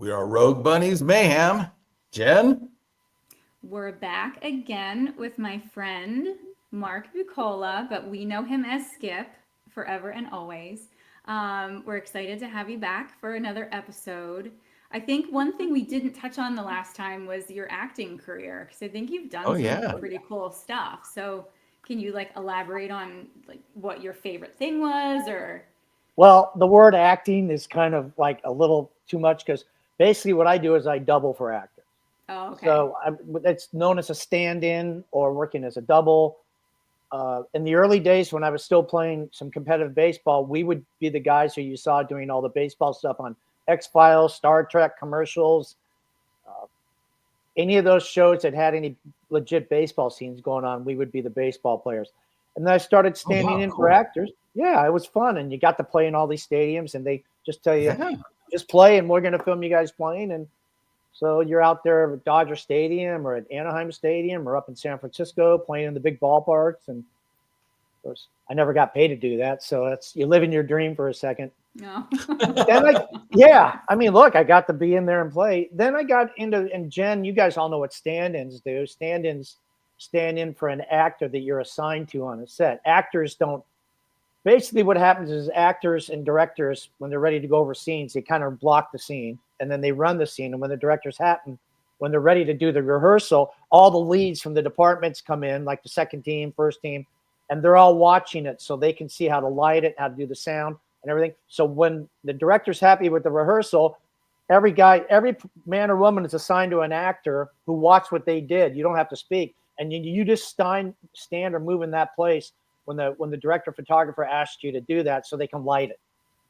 We are Rogue Bunnies Mayhem. Jen? We're back again with my friend Mark Buccola, but we know him as Skip forever and always. We're excited to have you back for another episode. I think one thing we didn't touch on the last time was your acting career, because I think you've Oh, done some yeah. pretty cool stuff. So can you elaborate on what your favorite thing was, or? Well, the word acting is kind of like a little too much because basically what I do is I double for actors. Oh, okay. So it's known as a stand-in or working as a double. In the early days when I was still playing some competitive baseball, we would be the guys who you saw doing all the baseball stuff on X-Files, Star Trek commercials, any of those shows that had any legit baseball scenes going on, we would be the baseball players. And then I started standing in for actors. Yeah, it was fun. And you got to play in all these stadiums and they just tell you, just play and we're going to film you guys playing. And so you're out there at Dodger Stadium or at Anaheim Stadium or up in San Francisco playing in the big ballparks. And of course, I never got paid to do that. So you're living your dream for a second. No. I mean, look, I got to be in there and play. Then I got into, and Jen, you guys all know what stand-ins do. Stand-ins stand in for an actor that you're assigned to on a set. Actors don't, basically what happens is actors and directors, when they're ready to go over scenes, they kind of block the scene and then they run the scene. And when the directors happen, when they're ready to do the rehearsal, all the leads from the departments come in, like the second team, first team, and they're all watching it so they can see how to light it, how to do the sound and everything. So when the director's happy with the rehearsal, every man or woman is assigned to an actor who watched what they did. You don't have to speak. And you just stand or move in that place when the director photographer asks you to do that so they can light it.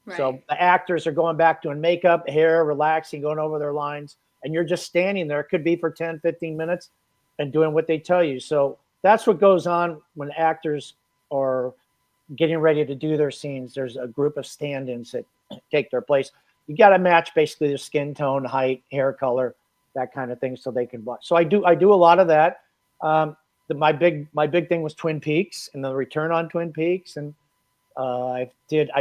Right. So the actors are going back doing makeup, hair, relaxing, going over their lines. And you're just standing there. It could be for 10, 15 minutes and doing what they tell you. So that's what goes on when actors are getting ready to do their scenes. There's a group of stand-ins that take their place. You got to match basically their skin tone, height, hair color, that kind of thing, so they can watch. So I do a lot of that. My big thing was Twin Peaks and the return on Twin Peaks, and I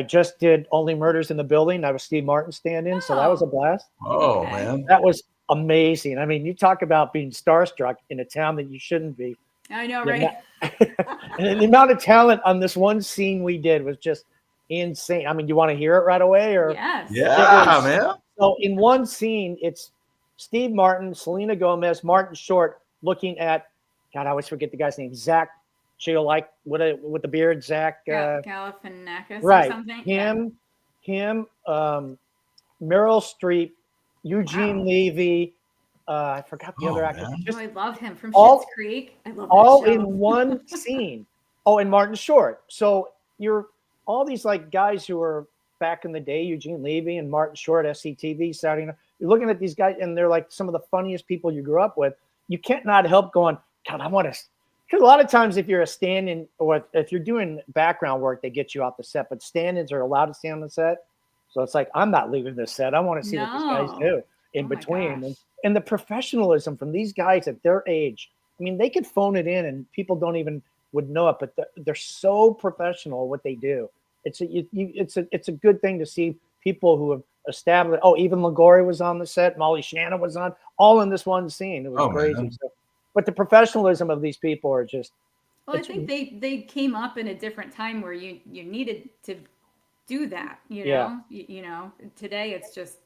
just did Only Murders in the Building. I was Steve Martin stand-in, so that was a blast. Oh, man, that was amazing. I mean, you talk about being starstruck in a town that you shouldn't be. I know, right? And the amount of talent on this one scene we did was just insane. I mean, you want to hear it right away? Or yes. Yeah, man. So in one scene, it's Steve Martin, Selena Gomez, Martin Short looking at, God, I always forget the guy's name, Zach, like with the beard, Zach. Galifianakis right. or something. Him, Meryl Streep, Eugene Levy. I forgot the other actor. I love him from Schitt's Creek. I love that all show. in one scene. Oh, and Martin Short. So you're all these guys who were back in the day, Eugene Levy and Martin Short, SCTV, Saturday Night. You're looking at these guys, and they're like some of the funniest people you grew up with. You can't not help going, God, I want to. Because a lot of times, if you're a stand-in or if you're doing background work, they get you off the set. But stand-ins are allowed to stay on the set. So it's like, I'm not leaving this set. I want to see what these guys do in between. And the professionalism from these guys at their age. I mean, they could phone it in and people don't even would know it, but they're so professional at what they do. It's a good thing to see people who have established. Oh, even Liguori was on the set. Molly Shannon was on, all in this one scene. It was crazy. So, but the professionalism of these people are just. Well, I think they came up in a different time where you needed to do that. You know, today it's just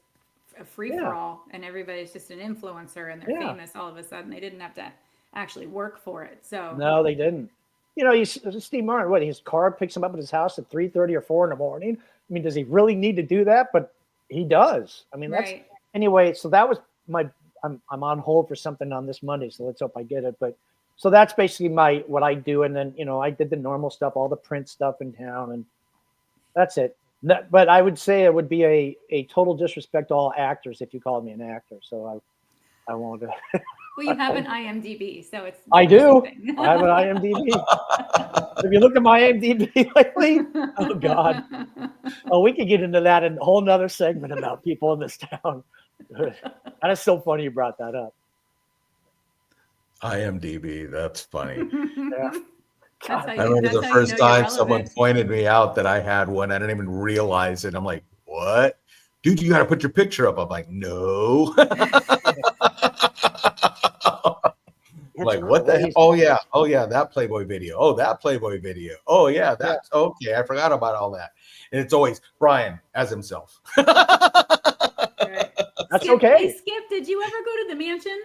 a free-for-all and everybody's just an influencer and they're famous all of a sudden. They didn't have to actually work for it. So no, they didn't. You know, Steve Martin, his car picks him up at his house at 3:30 or 4 in the morning. I mean, does he really need to do that? But he does. I mean, that's anyway. So that was I'm on hold for something on this Monday, so let's hope I get it. But so that's basically what I do, and then I did the normal stuff, all the print stuff in town, and that's it. But I would say it would be a total disrespect to all actors if you called me an actor. So I won't. Well, you have an IMDb, so it's. I do. I have an IMDb. If you look at my IMDb lately, oh God. Oh, we could get into that in a whole nother segment about people in this town. That is so funny you brought that up. IMDb, that's funny. Yeah. I remember the first time someone pointed me out that I had one. I didn't even realize it. I'm like, what? dude, you got to put your picture up. I'm like, no. Like, what the hell? Oh yeah, that Playboy video. Oh, that Playboy video. Oh yeah, that's okay. I forgot about all that. And it's always Brian as himself. Right. That's Skip, okay. Hey, Skip, did you ever go to the mansion?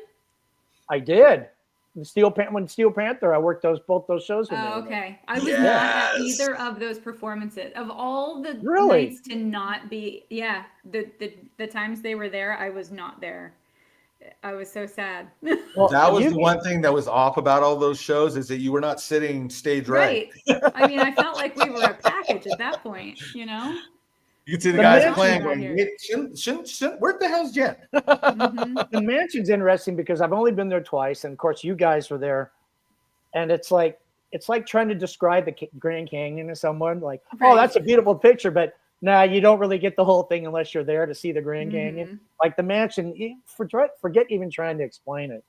I did. When Steel Panther, I worked both those shows with Oh, him. okay. I was not at either of those performances. Of all the nights to not be, the times they were there, I was not there. I was so sad. Well, that was the one thing that was off about all those shows is that you were not sitting stage right. I mean, I felt like we were a package at that point, you know? You could see the guys playing going, shouldn't, where the hell's Jen? The mansion's interesting because I've only been there twice. And of course, you guys were there. And it's like trying to describe the Grand Canyon to someone. Like, oh, that's a beautiful picture. But you don't really get the whole thing unless you're there to see the Grand Canyon. Like the mansion, forget even trying to explain it.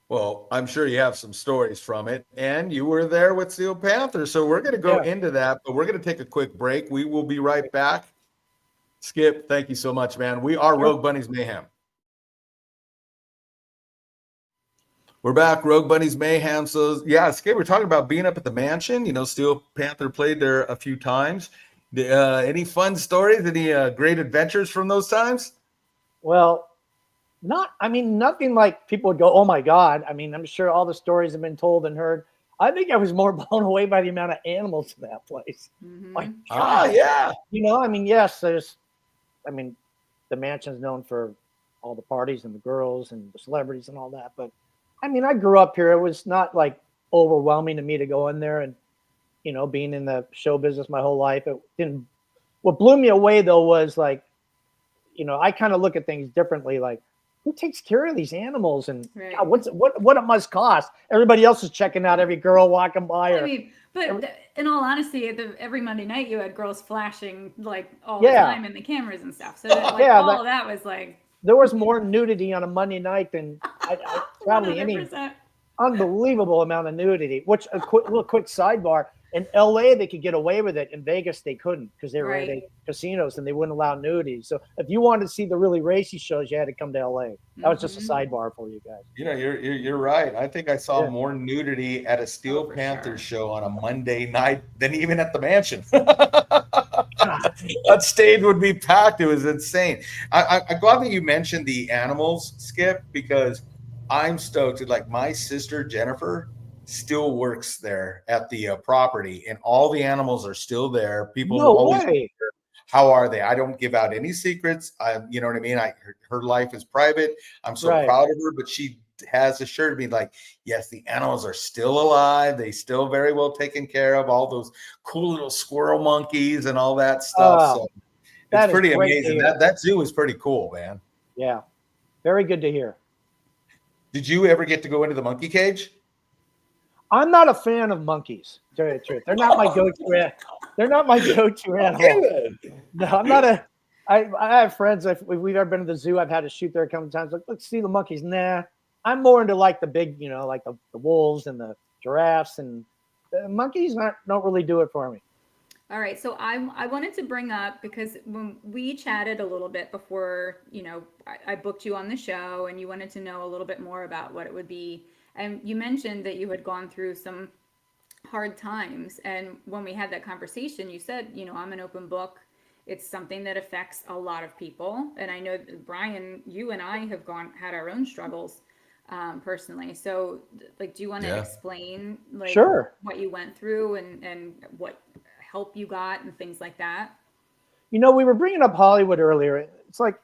Well, I'm sure you have some stories from it, and you were there with Steel Panther. So we're going to go into that, but we're going to take a quick break. We will be right back. Skip, thank you so much, man. We are Rogue Bunnies Mayhem. We're back, Rogue Bunnies Mayhem. So, Skip, we're talking about being up at the mansion. You know, Steel Panther played there a few times. Any fun stories? Any great adventures from those times? Well, nothing like people would go, oh my God. I mean, I'm sure all the stories have been told and heard. I think I was more blown away by the amount of animals in that place. Like, you know, I mean, yes, the mansion's known for all the parties and the girls and the celebrities and all that. But I mean, I grew up here. It was not like overwhelming to me to go in there and, you know, being in the show business my whole life. What blew me away though was like, you know, I kind of look at things differently. Like, who takes care of these animals and God, what it must cost? Everybody else is checking out every girl walking by. I mean, but in all honesty, every Monday night you had girls flashing like all the time in the cameras and stuff. So that was like there was more nudity on a Monday night than probably any unbelievable amount of nudity. Which a quick sidebar. In LA, they could get away with it. In Vegas, they couldn't because they were at casinos and they wouldn't allow nudity. So if you wanted to see the really racy shows, you had to come to LA. That was just a sidebar for you guys. You know, you're right. I think I saw more nudity at a Steel Panther show on a Monday night than even at the mansion. That stage would be packed. It was insane. I'm glad that you mentioned the animals, Skip, because I'm stoked. Like my sister Jennifer still works there at the property, and all the animals are still there. People always wonder, how are they? I don't give out any secrets. You know what I mean? Her life is private. I'm so proud of her, but she has assured me, like, yes, the animals are still alive. They still very well taken care of. All those cool little squirrel monkeys and all that stuff. So it's pretty amazing. That zoo is pretty cool, man. Yeah, very good to hear. Did you ever get to go into the monkey cage? I'm not a fan of monkeys, to tell you the truth. They're not my go-to. They're not my go-to animal. No, I'm not a. I have friends. If we've ever been to the zoo, I've had to shoot there a couple of times. Like, let's see the monkeys. Nah, I'm more into like the big, you know, like the wolves and the giraffes, and the monkeys don't really do it for me. All right, so I wanted to bring up, because when we chatted a little bit before, you know, I booked you on the show, and you wanted to know a little bit more about what it would be. And you mentioned that you had gone through some hard times. And when we had that conversation, you said, you know, I'm an open book. It's something that affects a lot of people. And I know that Brian, you and I have had our own struggles personally. So like, do you want to explain like what you went through and what help you got and things like that? You know, we were bringing up Hollywood earlier. It's like,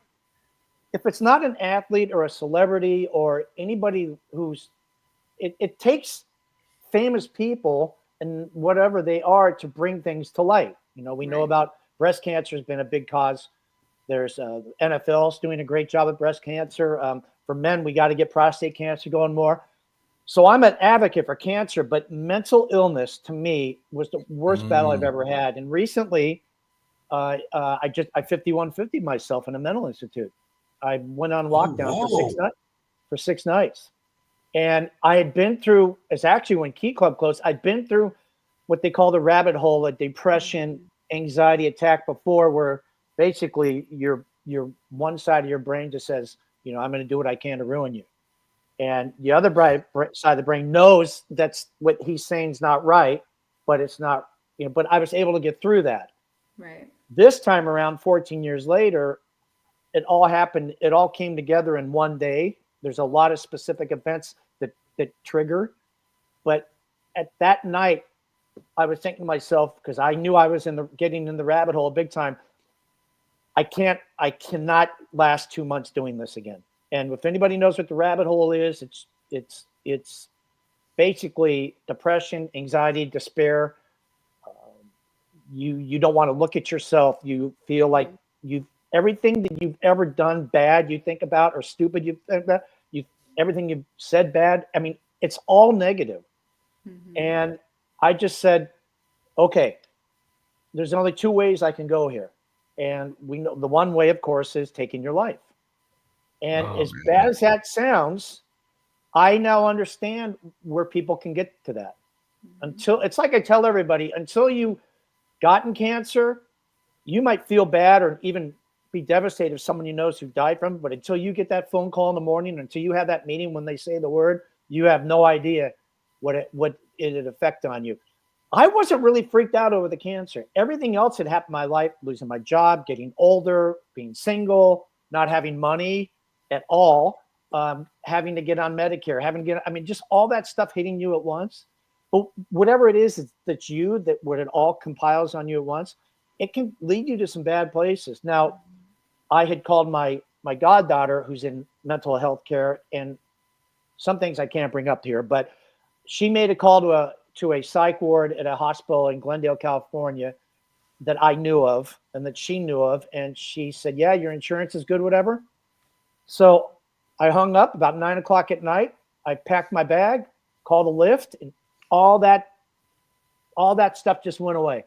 if it's not an athlete or a celebrity or anybody who's, it takes famous people and whatever they are to bring things to light. You know, we know about breast cancer has been a big cause. There's NFL's doing a great job at breast cancer. For men, we got to get prostate cancer going more. So I'm an advocate for cancer, but mental illness to me was the worst battle I've ever had. And recently, I 5150 myself in a mental institute. I went on lockdown for 6 nights. And I had been through, it's actually when Key Club closed, I'd been through what they call the rabbit hole, a depression, anxiety attack before, where basically your one side of your brain just says, I'm going to do what I can to ruin you. And the other side of the brain knows that's what he's saying is not right, but it's not, but I was able to get through that. Right. This time around, 14 years later, it all happened. It all came together in one day. There's a lot of specific events that trigger. But at that night, I was thinking to myself, because I knew I was getting in the rabbit hole big time. I cannot last 2 months doing this again. And if anybody knows what the rabbit hole is, it's basically depression, anxiety, despair. You don't want to look at yourself. You feel like everything that you've ever done bad, you think about, or stupid, you think about, everything you've said bad. I mean, it's all negative. Mm-hmm. And I just said, okay, there's only two ways I can go here. And we know the one way, of course, is taking your life. And as bad as that sounds, I now understand where people can get to that. Until it's like I tell everybody, until you gotten cancer, you might feel bad or even be devastated if someone you know who died from it. But until you get that phone call in the morning, until you have that meeting when they say the word, you have no idea what it affect on you. I wasn't really freaked out over the cancer. Everything else had happened in my life, losing my job, getting older, being single, not having money at all, having to get on Medicare, just all that stuff hitting you at once. But whatever it is that's where it all compiles on you at once, it can lead you to some bad places. Now, I had called my goddaughter, who's in mental health care, and some things I can't bring up here, but she made a call to a psych ward at a hospital in Glendale, California, that I knew of and that she knew of. And she said, yeah, your insurance is good, whatever. So I hung up about 9 o'clock at night. I packed my bag, called a Lyft, and all that stuff just went away.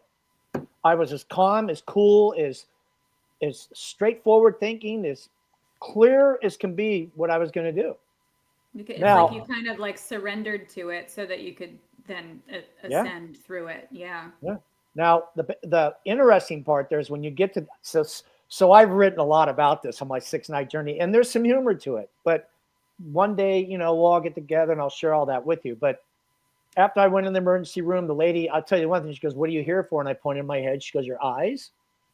I was as calm, as cool, as straightforward thinking, as clear as can be what I was going to do. It's like you kind of like surrendered to it so that you could then ascend through it. Yeah. Now, the interesting part there is when you get to so I've written a lot about this on my 6-night journey, and there's some humor to it. But one day, we'll all get together and I'll share all that with you. But after I went in the emergency room, the lady, I'll tell you one thing, she goes, what are you here for? And I pointed my head. She goes, your eyes?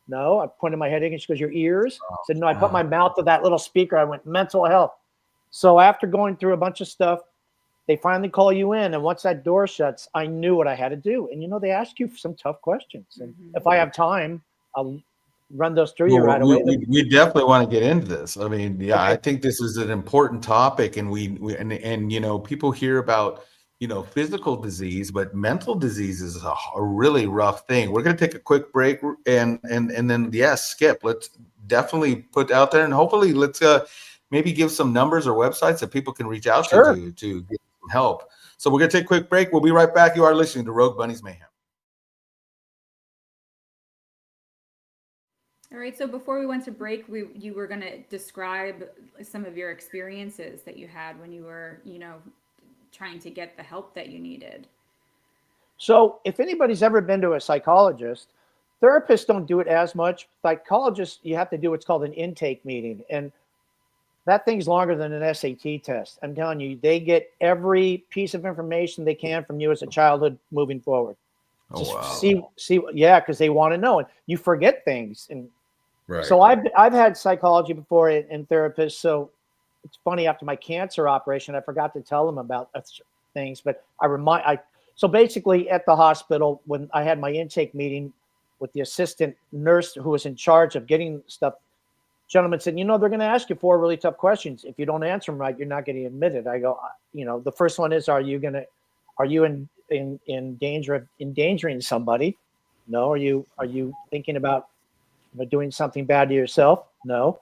No. I pointed my head again. She goes, your ears? I said, no. I put my mouth to that little speaker. I went, mental health. So after going through a bunch of stuff, they finally call you in. And once that door shuts, I knew what I had to do. And, they ask you some tough questions. And if I have time, I'll run those through you right away. We definitely want to get into this. I mean, okay. I think this is an important topic. And people hear about, physical disease, but mental disease is a really rough thing. We're going to take a quick break and then, Skip, let's definitely put out there, and hopefully let's maybe give some numbers or websites that people can reach out to get some help. So we're going to take a quick break. We'll be right back. You are listening to Rogue Bunnies Mayhem. All right. So before we went to break, you were going to describe some of your experiences that you had when you were, trying to get the help that you needed. So if anybody's ever been to a psychologist, therapists don't do it as much. Psychologists, you have to do what's called an intake meeting. And that thing's longer than an SAT test. I'm telling you, they get every piece of information they can from you as a childhood moving forward. See, because they want to know. And you forget things. And right. So I've had psychology before and therapists. So it's funny, after my cancer operation, I forgot to tell them about things, but so basically at the hospital, when I had my intake meeting with the assistant nurse who was in charge of getting stuff, gentleman said, they're going to ask you 4 really tough questions. If you don't answer them right, you're not getting admitted. I go, the first one is, are you in danger of endangering somebody? No. Are you thinking about doing something bad to yourself? No.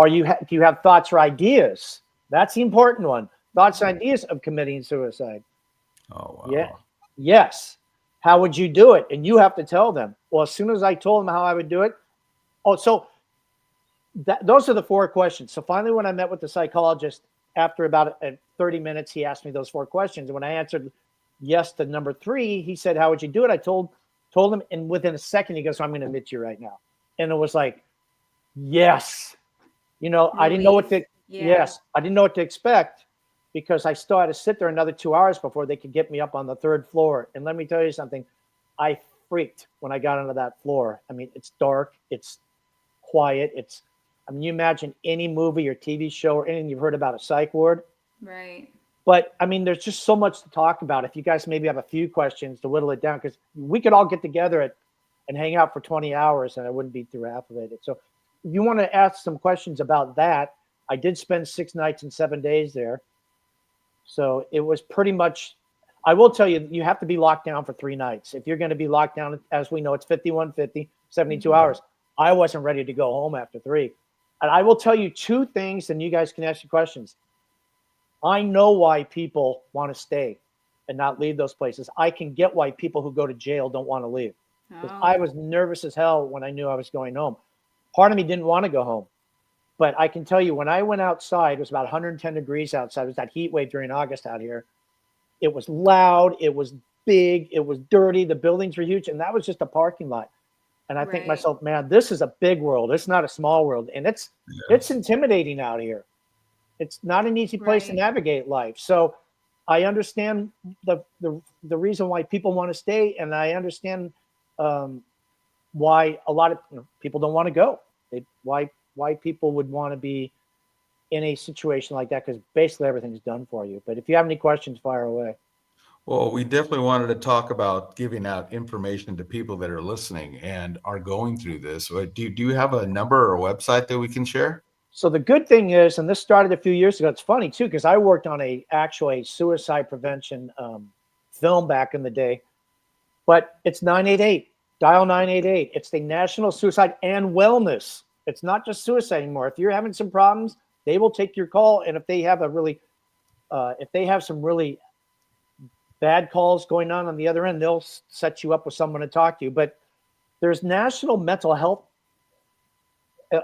Do you have thoughts or ideas? That's the important one. Thoughts and ideas of committing suicide. Oh, wow. Yeah. Yes. How would you do it? And you have to tell them. Well, as soon as I told them how I would do it. So those are the 4 questions. So finally, when I met with the psychologist, after about 30 minutes, he asked me those 4 questions. And when I answered yes to number 3, he said, how would you do it? I told him, and within a second, he goes, so I'm going to admit you right now. And it was like, Yes. I didn't know what Relief. to, Yeah. yes, I didn't know what to expect because I still had to sit there another 2 hours before they could get me up on the third floor. And let me tell you something, I freaked when I got onto that floor. I mean, it's dark, it's quiet. You imagine any movie or TV show or anything you've heard about a psych ward. Right. But I mean, there's just so much to talk about. If you guys maybe have a few questions to whittle it down, because we could all get together and hang out for 20 hours and I wouldn't be through half of it. So if you want to ask some questions about that, I did spend 6 nights and 7 days there. So it was pretty much, I will tell you, you have to be locked down for 3 nights. If you're going to be locked down, as we know, it's 5150, 72 Mhm. hours. I wasn't ready to go home after 3. And I will tell you 2 things, and you guys can ask your questions. I know why people want to stay and not leave those places. I can get why people who go to jail don't want to leave because Oh. I was nervous as hell when I knew I was going home. Part of me didn't want to go home, but I can tell you when I went outside, it was about 110 degrees outside. It was that heat wave during August out here. It was loud. It was big. It was dirty. The buildings were huge. And that was just a parking lot. And I think to Right. myself, man, this is a big world. It's not a small world. And it's Yes. intimidating out here. It's not an easy place to Right. navigate life. So I understand the reason why people want to stay, and I understand um, why a lot of people don't want to go. Why people would want to be in a situation like that because basically everything's done for you. But if you have any questions, fire away. Well, we definitely wanted to talk about giving out information to people that are listening and are going through this. Do you have a number or a website that we can share? So the good thing is, and this started a few years ago. It's funny too because I worked on a suicide prevention film back in the day. But it's 988. Dial 988. It's the National Suicide and Wellness. It's not just suicide anymore. If you're having some problems, they will take your call. And if they have if they have some really bad calls going on the other end, they'll set you up with someone to talk to you. But there's national mental health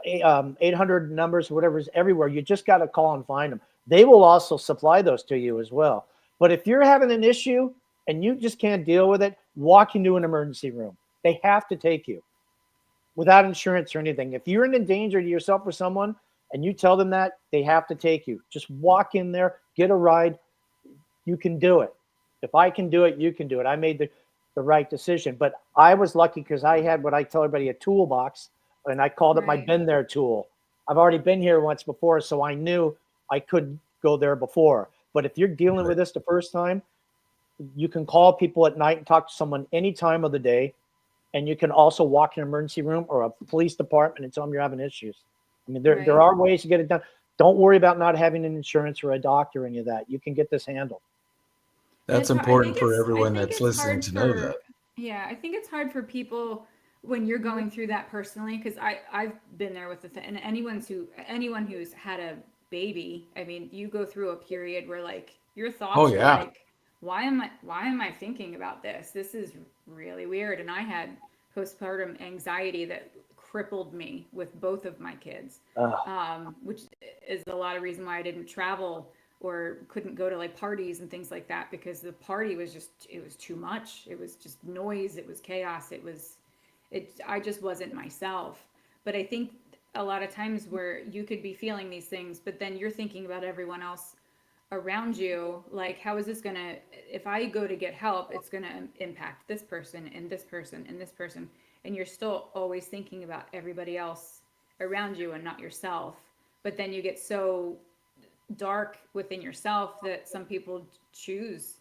800 numbers, whatever is everywhere. You just got to call and find them. They will also supply those to you as well. But if you're having an issue and you just can't deal with it, walk into an emergency room. They have to take you without insurance or anything. If you're in danger to yourself or someone and you tell them that, they have to take you. Just walk in there, get a ride. You can do it. If I can do it, you can do it. I made the right decision. But I was lucky because I had what I tell everybody a toolbox, and I called it my Right. been there tool. I've already been here once before, so I knew I could go there before. But if you're dealing Right. with this the first time, you can call people at night and talk to someone any time of the day. And you can also walk in an emergency room or a police department and tell them you're having issues. I mean, there Right. are ways to get it done. Don't worry about not having an insurance or a doctor or any of that. You can get this handled. And That's it's hard. I important think for it's. I everyone think that's it's listening hard to know that. for. Yeah, I think it's hard for people when you're going through that personally because I've been there with and anyone who's had a baby. I mean, you go through a period where like your Oh thoughts are yeah. like, why am I thinking about this? This is really weird. And I had postpartum anxiety that crippled me with both of my kids, Uh, which is a lot of reason why I didn't travel or couldn't go to like parties and things like that because the party was just it was too much. It was just noise, it was chaos, I just wasn't myself. But I think a lot of times where you could be feeling these things but then you're thinking about everyone else around you, like how is this going to, if I go to get help, it's going to impact this person and this person and this person, and you're still always thinking about everybody else around you and not yourself. But then you get so dark within yourself that some people choose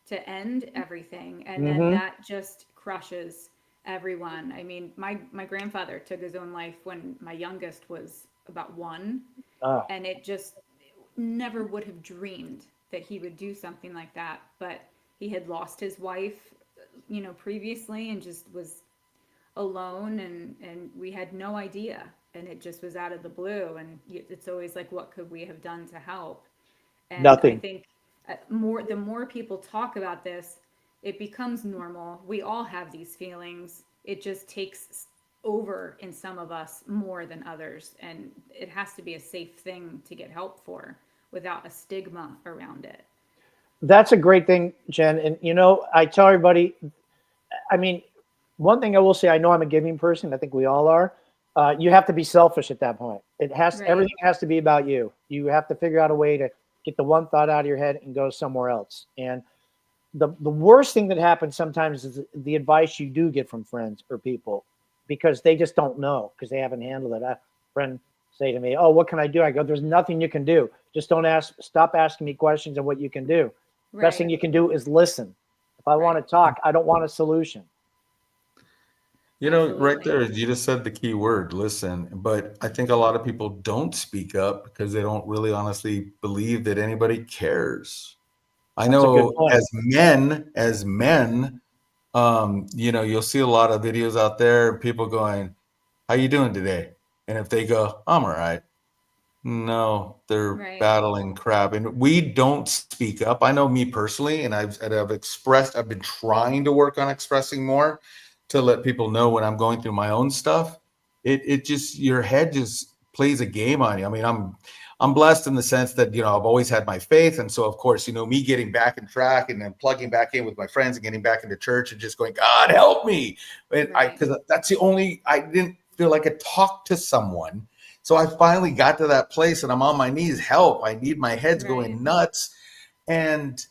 to end everything, and then mm-hmm. that just crushes everyone. I mean, my grandfather took his own life when my youngest was about 1, uh, and it just never would have dreamed that he would do something like that, but he had lost his wife, previously, and just was alone, and we had no idea, and it just was out of the blue, and it's always like what could we have done to help. And I Nothing. think the more people talk about this, it becomes normal. We all have these feelings. It just takes over in some of us more than others, and it has to be a safe thing to get help for without a stigma around it. That's a great thing, Jen. And I tell everybody. I mean, one thing I will say, I know I'm a giving person. I think we all are. You have to be selfish at that point. Right. Everything has to be about you. You have to figure out a way to get the one thought out of your head and go somewhere else. And the worst thing that happens sometimes is the advice you do get from friends or people, because they just don't know, because they haven't handled it. A friend say to me, "Oh, what can I do?" I go, "There's nothing you can do. Just don't ask. Stop asking me questions on what you can do. Best thing Right. you can do is listen. If I want Right. to talk, I don't want a solution." Right Absolutely. there, you just said the key word, listen. But I think a lot of people don't speak up because they don't really honestly believe that anybody cares. I That's a good know point. as men, you'll see a lot of videos out there, people going, "How you doing today?" And if they go, "I'm all right," no, they're Right. battling crap, and we don't speak up. I know me personally, and I've been trying to work on expressing more to let people know when I'm going through my own stuff. It just your head just plays a game on you. I mean, I'm blessed in the sense that I've always had my faith, and so of course me getting back in track and then plugging back in with my friends and getting back into church and just going, God help me, and Right. because that's the only I didn't feel like I could talk to someone, so I finally got to that place and I'm on my knees. Help. I need my head's Right. going nuts. And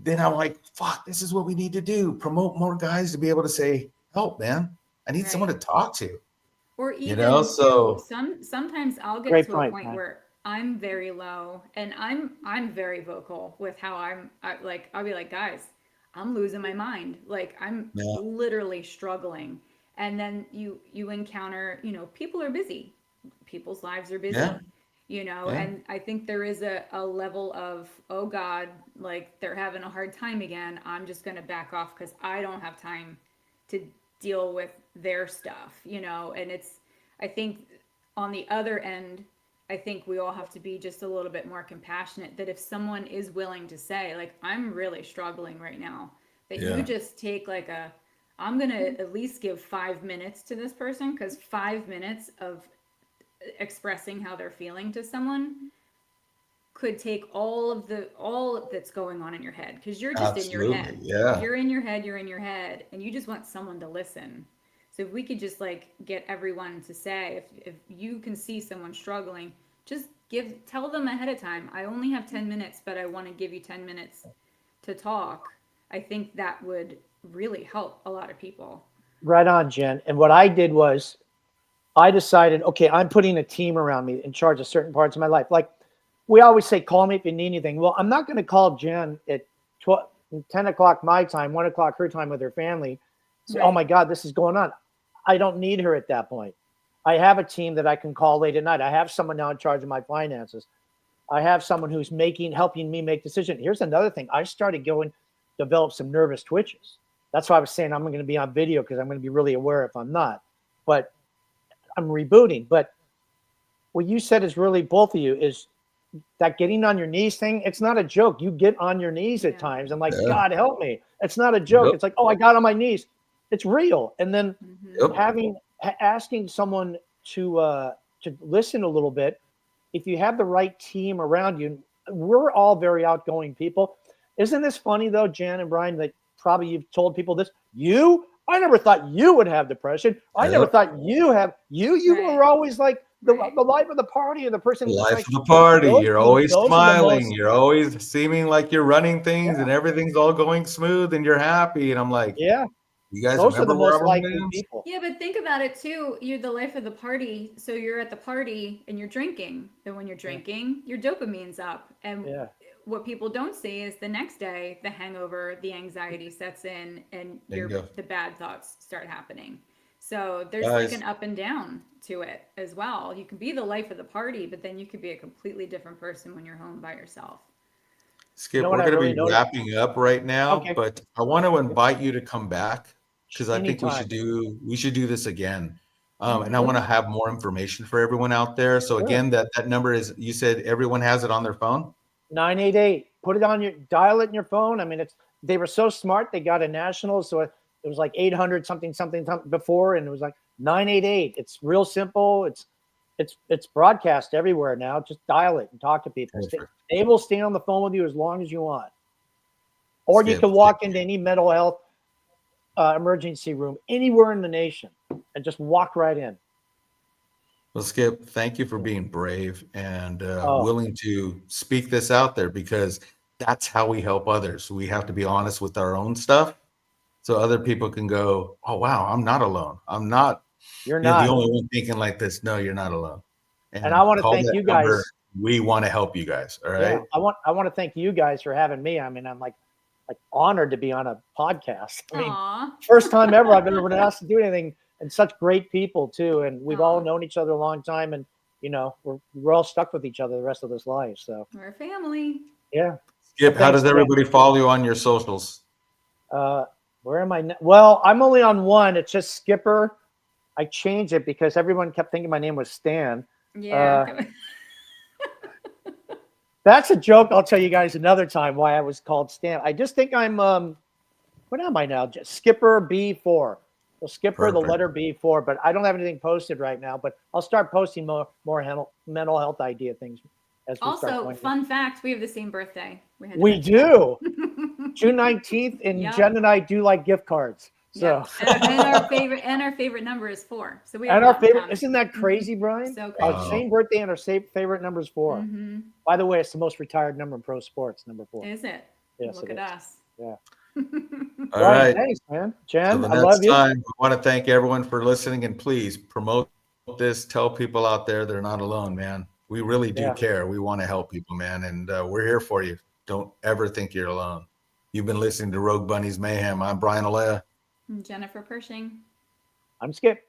then I'm like, fuck, this is what we need to do. Promote more guys to be able to say, help, man. I need someone Right. to talk to, Or even too, So sometimes I'll get Great to a point, point man. where I'm very low and I'm very vocal with how I'll be like, guys, I'm losing my mind. Like I'm yeah, literally struggling. And then you encounter, people are busy. People's lives are yeah, busy. yeah, And I think there is a level of, oh God, like they're having a hard time again. I'm just gonna back off because I don't have time to deal with their stuff, and I think on the other end, I think we all have to be just a little bit more compassionate that if someone is willing to say, like, I'm really struggling right now, that you yeah. just take I'm going to at least give 5 minutes to this person because 5 minutes of expressing how they're feeling to someone could take all that's going on in your head because you're just in your Absolutely. head. Yeah. You're in your head, and you just want someone to listen. So if we could just get everyone to say, if you can see someone struggling, just tell them ahead of time, I only have 10 minutes, but I want to give you 10 minutes to talk. I think that would really help a lot of people. Right on, Jen. And what I did was I decided, okay, I'm putting a team around me in charge of certain parts of my life. Like we always say, call me if you need anything. Well, I'm not going to call Jen at 12, 10 o'clock my time, 1 o'clock her time with her family. Say, oh my Right. God, this is going on. I don't need her at that point. I have a team that I can call late at night. I have someone now in charge of my finances. I have someone who's helping me make decisions. Here's another thing. I started develop some nervous twitches. That's why I was saying I'm going to be on video because I'm going to be really aware if I'm not. But I'm rebooting. But what you said is really both of you is that getting on your knees thing. It's not a joke. You get on your knees at Yeah. times and like, Yeah. God help me. It's not a joke. Yep. It's like, oh, I got on my knees. It's real. And then Mm-hmm. Yep. asking someone to listen a little bit. If you have the right team around you, we're all very outgoing people. Isn't this funny though, Jan and Brian, that probably you've told people this? I never thought you would have depression. I never Yep. thought you Right. were always like Right. the life of the party and the person that's Life like of the party. those You're always those are the smiling. most You're always seeming like you're running things yeah, and everything's all going smooth and you're happy. And I'm like, yeah. you guys Those are the remember where I most was likely in? people. Yeah, but think about it too. You're the life of the party, so you're at the party and you're drinking. And when you're Yeah, drinking, your dopamine's up. And yeah. what people don't see is the next day, the hangover, the anxiety sets in, and Bingo. the bad thoughts start happening. So there's like Guys, an up and down to it as well. You can be the life of the party, but then you could be a completely different person when you're home by yourself. You know Skip, what we're I going to really be noticed? wrapping up right now, Okay, but I want to invite you to come back because I think anytime. we should do this again. And I Mm-hmm. want to Okay, have more information for everyone out there. So sure. again, that number is, you said everyone has it on their phone? 988. Put it on your dial it in your phone. I mean, they were so smart. They got a national, so it was like 800 something something something before, and it was like 988. It's real simple. It's broadcast everywhere now. Just dial it and talk to people. Perfect. They will stay on the phone with you as long as you want, or you Skip. can walk into any mental health emergency room anywhere in the nation and just walk right in. Well, Skip, thank you for being brave and Oh, willing to speak this out there, because that's how we help others. We have to be honest with our own stuff so other people can go, oh, wow, I'm not alone. I'm not, you're the not. only one thinking like this. No, you're not alone. And I And want to call thank that you number. guys. We want to help you guys. All Yeah, right. I want to thank you guys for having me. I mean, I'm like honored to be on a podcast. I mean, Aw. first time ever I've ever been asked to do anything, and such great people too. And we've all Aw. known each other a long time, and we're all stuck with each other the rest of this life. So We're a family. yeah. Skip, how Thanks does again. everybody follow you on your socials? Where am I? Well, I'm only on one. It's just Skipper. I changed it because everyone kept thinking my name was Stan. Yeah. That's a joke. I'll tell you guys another time why I was called Stan. I just think I'm what am I now? Just Skipper B4. So Skipper, the Perfect. letter B4. But I don't have anything posted right now. But I'll start posting more mental health idea things as we start Also, going. fun fact: we have the same birthday. had to We mention do. that. June 19th, and Yep. Jen and I do like gift cards. So Yep. And our favorite number is 4. So we have and a our lot in favorite, common. isn't that crazy, Brian? So Our crazy. same birthday and our same favorite number is 4. Mhm. By the way, it's the most retired number in pro sports, number 4. Is it? Yes, Look it at is. us. Yeah. All Brian, right. thanks, man. So Jen, the I love next you. time, we want to thank everyone for listening, and please promote this. Tell people out there they're not alone, man. We really do Yeah. care. We want to help people, man, and we're here for you. Don't ever think you're alone. You've been listening to Rogue Bunnies Mayhem. I'm Brian Alea. Jennifer Pershing. I'm Skip.